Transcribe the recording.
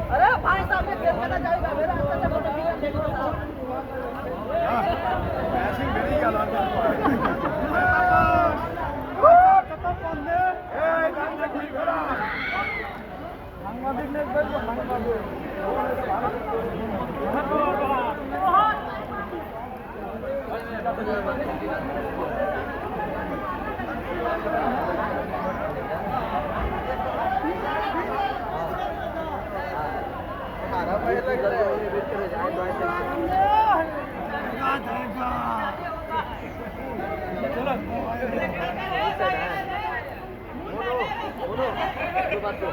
अरे भाई साहब ने खेल करना चाहिए मेरा अच्छा फोटो देखो साहब ऐसी मेरी गल खाना पहले